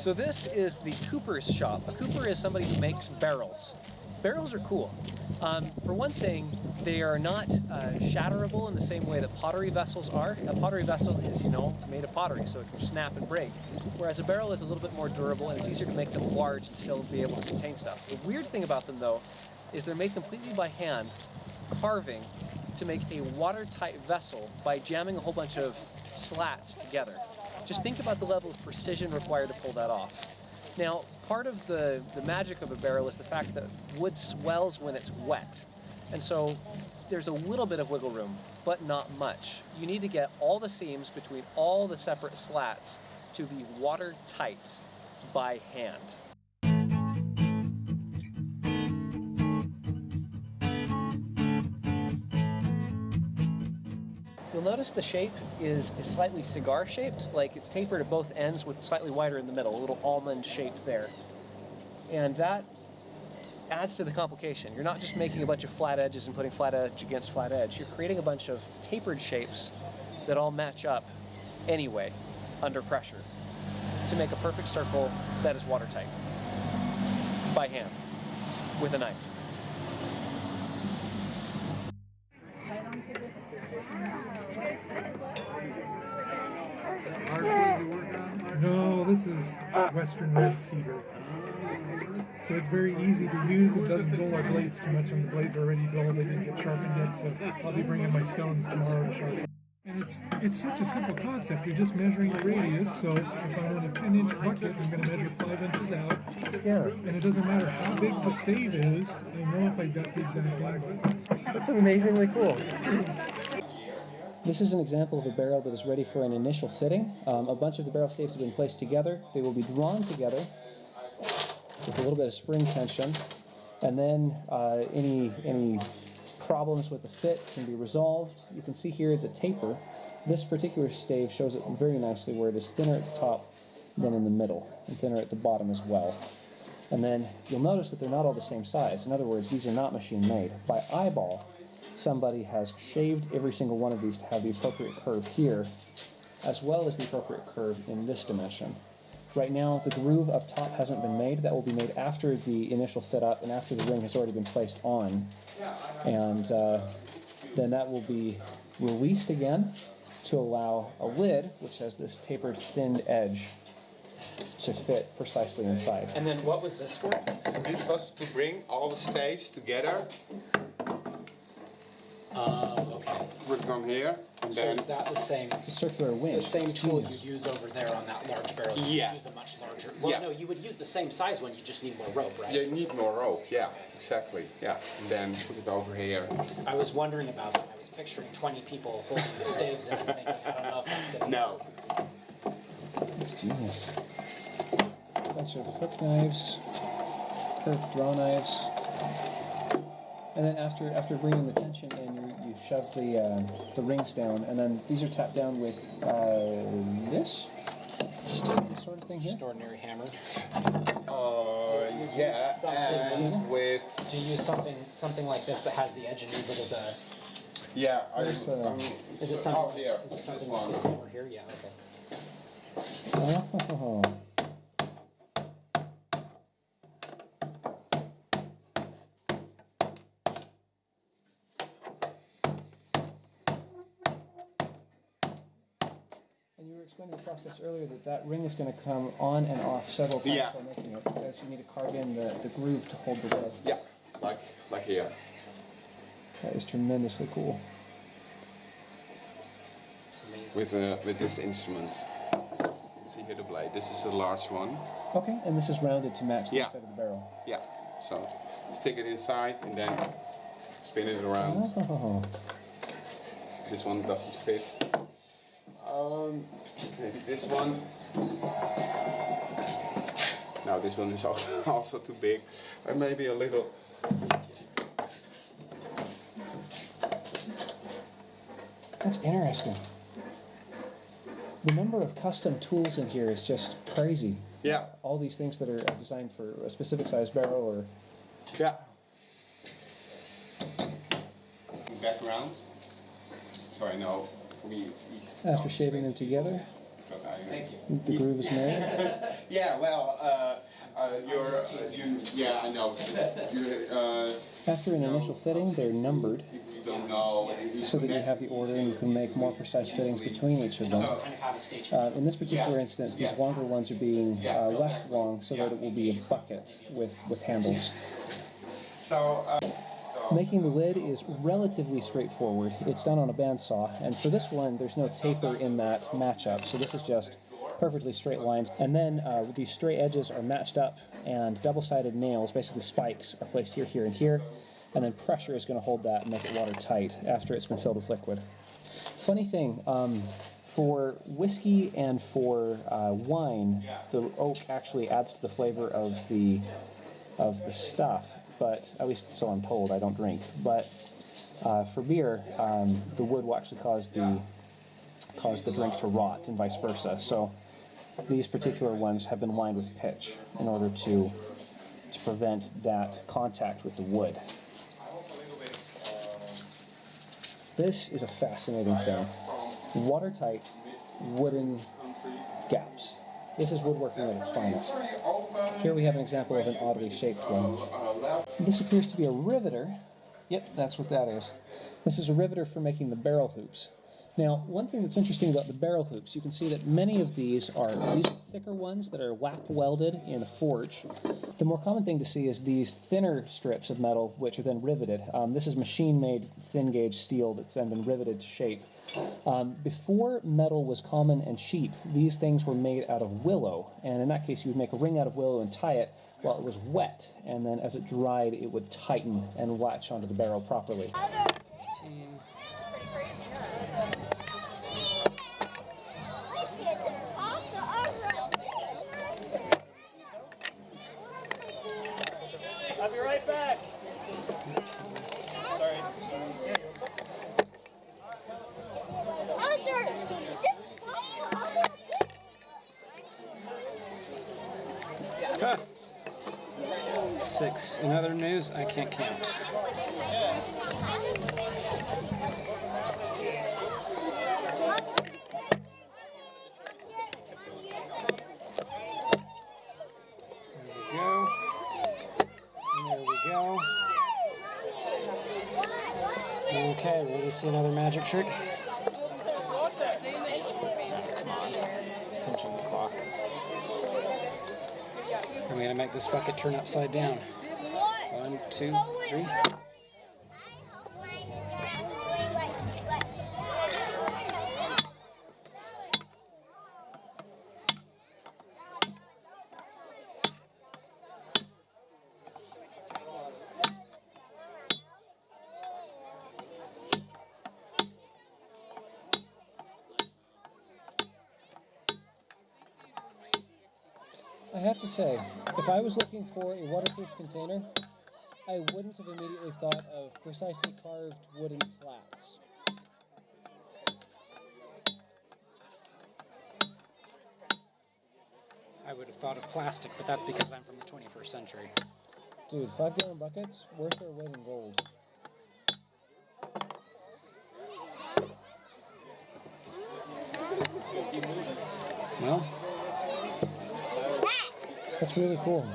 So this is the cooper's shop. A cooper is somebody who makes barrels. Barrels are cool. For one thing, they are not shatterable in the same way that pottery vessels are. A pottery vessel is, you know, made of pottery, so it can snap and break. Whereas a barrel is a little bit more durable, and it's easier to make them large and still be able to contain stuff. The weird thing about them, though, is they're made completely by hand, carving, to make a watertight vessel by jamming a whole bunch of slats together. Just think about the level of precision required to pull that off. Now, part of the magic of a barrel is the fact that wood swells when it's wet. And so there's a little bit of wiggle room, but not much. You need to get all the seams between all the separate slats to be watertight by hand. You'll notice the shape is slightly cigar shaped, like it's tapered at both ends with slightly wider in the middle, a little almond shape there. And that adds to the complication. You're not just making a bunch of flat edges and putting flat edge against flat edge. You're creating a bunch of tapered shapes that all match up anyway under pressure to make a perfect circle that is watertight by hand with a knife. No, this is Western red cedar. So it's very easy to use. It doesn't dull our blades too much, and the blades are already dull. They didn't get sharpened yet, so I'll be bringing my stones tomorrow to sharpen. And it's such a simple concept. You're just measuring the radius. So if I want a 10-inch bucket, I'm going to measure 5 inches out. Yeah. And it doesn't matter how big the stave is. I know if I've got the exact angle. That's amazingly cool. This is an example of a barrel that is ready for an initial fitting. A bunch of the barrel staves have been placed together. They will be drawn together with a little bit of spring tension, and then any problems with the fit can be resolved. You can see here the taper. This particular stave shows it very nicely, where it is thinner at the top than in the middle, and thinner at the bottom as well. And then you'll notice that they're not all the same size. In other words, these are not machine made. By eyeball, somebody has shaved every single one of these to have the appropriate curve here, as well as the appropriate curve in this dimension. Right now, the groove up top hasn't been made. That will be made after the initial fit up and after the ring has already been placed on. And then that will be released again to allow a lid, which has this tapered, thinned edge, to fit precisely inside. And then what was this for? This was to bring all the staves together. Okay. Put it on here, and So then is that the same? It's a circular winch. The same It's tool genius. you'd use over there on that large barrel. Yeah. You'd use a much larger. Well, Yeah. no, you would use the same size one. You just need more rope, right? you need more rope. Yeah, exactly. Yeah, and then put it over here. I was wondering about that. I was picturing 20 people holding the staves and thinking, I don't know if that's gonna. No. It's genius. A bunch of hook knives, curved draw knives, and then after bringing the tension in, you shove the rings down, and then these are tapped down with this sort of thing here. Just ordinary hammer. Yeah, something- and with Do you use something like this that has the edge and use it as a? yeah, Where's the- Is it something? Oh, here. Is it This something one. like this over here? Yeah. Okay. Oh. And you were explaining the process earlier that ring is going to come on and off several times Yeah. while making it, because you need to carve in the groove to hold the lid. Yeah, like here. That is tremendously cool. It's amazing. With this instrument. You can see here the blade. This is a large one. Okay, and this is rounded to match the Yeah. inside of the barrel. Yeah. So stick it inside and then spin it around. Oh. This one doesn't fit. Maybe this one. No, this one is also too big. And maybe a little. That's interesting. The number of custom tools in here is just crazy. Yeah. All these things that are designed for a specific size barrel or... Yeah. Background. Sorry, no. For me it's easy. After shaving them together, because I. Thank you. The groove is made. Yeah, well, yeah, I know. After an initial fitting, they're numbered You don't know. so that you have the order and you can make more precise fittings between each of them. Kind of have a stage. In this particular instance, these longer ones are being left long so that it will be a bucket with handles. So, Making the lid is relatively straightforward. It's done on a bandsaw, and for this one, there's no taper in that matchup, so this is just perfectly straight lines. And then these straight edges are matched up, and double-sided nails, basically spikes, are placed here, here, and here, and then pressure is going to hold that and make it watertight after it's been filled with liquid. Funny thing, for whiskey and for wine, the oak actually adds to the flavor of the stuff, but at least so I'm told. I don't drink, but for beer, the wood will actually cause the drink to rot and vice versa. So these particular ones have been lined with pitch in order to prevent that contact with the wood. This is a fascinating thing. Watertight wooden gaps. This is woodworking at its finest. Here we have an example of an oddly shaped one. This appears to be a riveter. Yep, that's what that is. This is a riveter for making the barrel hoops. Now, one thing that's interesting about the barrel hoops, you can see that many of these are thicker ones that are lap welded in a forge. The more common thing to see is these thinner strips of metal which are then riveted. This is machine-made thin gauge steel that's then been riveted to shape. Before metal was common and cheap, these things were made out of willow, and in that case you would make a ring out of willow and tie it while it was wet, and then as it dried it would tighten and latch onto the barrel properly. I'll be right back. Sorry. Huh. 6. In other news, I can't count. Okay, ready to see another magic trick? Come on, it's pinching the cloth. I'm going to make this bucket turn upside down. 1, 2, 3. I have to say, if I was looking for a waterproof container, I wouldn't have immediately thought of precisely carved wooden slats. I would have thought of plastic, but that's because I'm from the 21st century. Dude, 5-gallon buckets, worth their weight in gold. Well, That's really cool.